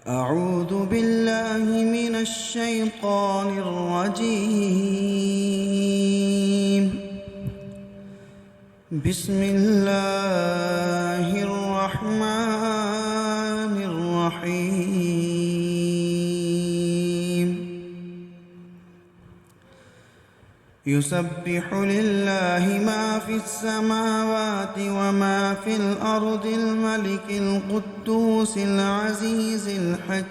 أعوذ بالله من الشيطان الرجيم. بسم الله الرحمن الرحيم. يسبح لله ما في السماوات وما في الأرض الملك القدوس العزيز الحكيم.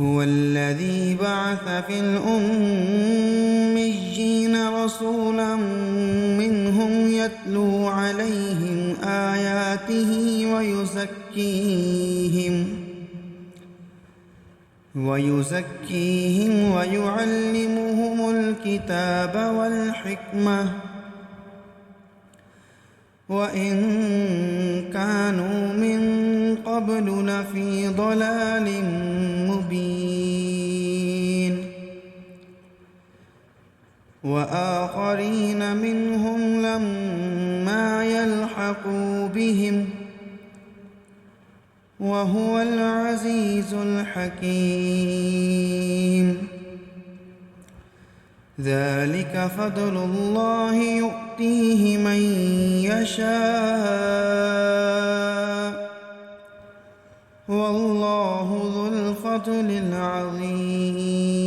هو الذي بعث في الأميين رسولا منهم يتلو عليهم آياته ويزكيهم ويعلمهم الكتاب والحكمة وإن كانوا من قبل لفي ضلال مبين. وآخرين منهم لما يلحقوا بهم وهو العزيز الحكيم. ذلك فضل الله يؤتيه من يشاء والله ذو الفضل العظيم.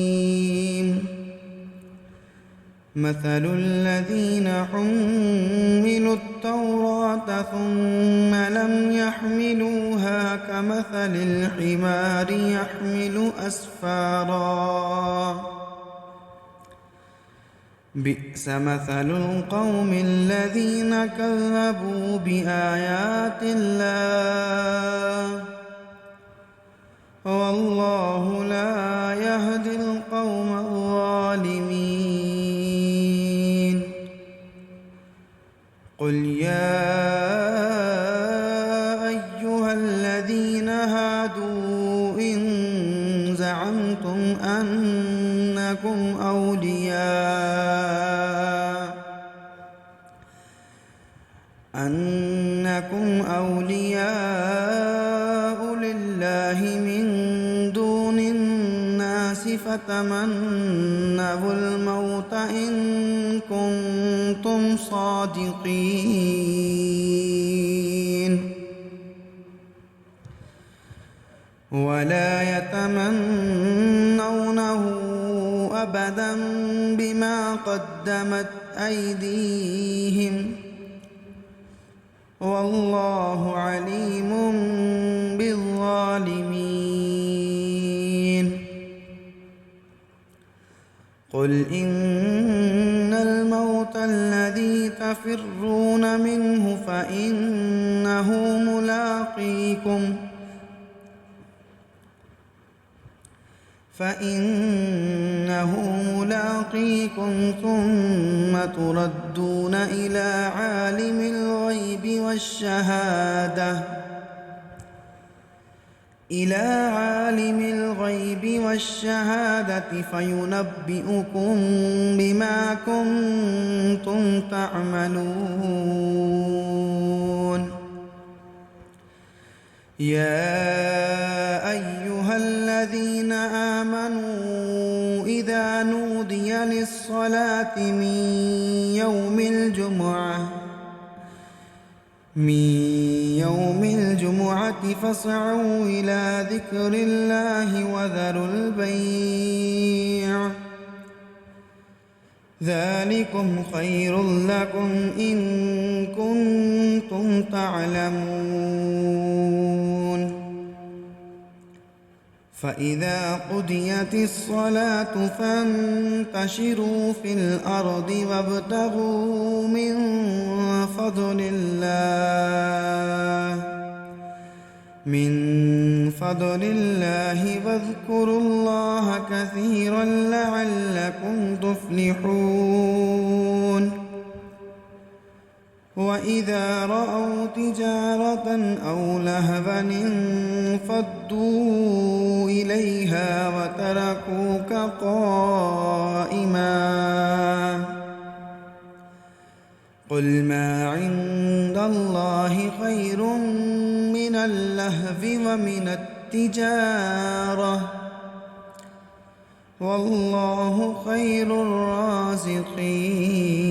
مثل الذين حملوا التوراة ثم لم يحملوها كمثل الحمار يحمل أسفارا بئس مثل القوم الذين كذبوا بآيات الله والله لا يهدي القوم الظالمين. قل يا أيها الذين هادوا إن زعمتم أنكم أولياء لله من دون الناس فتمنوا الموت إن كنتم صادقين ولا يتمنونه أبدا بما قدمت أيديهم والله عليم بالظالمين. قل إن الموت الذي تفرون منه فإنه ملاقيكم ثم تردون إلى عالم الغيب والشهادة فينبئكم بما كنتم تعملون. يا أيها الذين آمنوا إذا نودي للصلاة من يوم الجمعة فاسعوا إلى ذكر الله وذروا البيع ذلكم خير لكم إن كنتم تعلمون. فإذا قضيت الصلاة فانتشروا في الأرض وابتغوا من فضل الله واذكروا الله كثيرا لعلكم تفلحون. وإذا رأوا تجارة أو لهوا انفضوا إليها وتركوك قائما قل ما عند الله خير من اللهو ومن التجارة والله خير الرازقين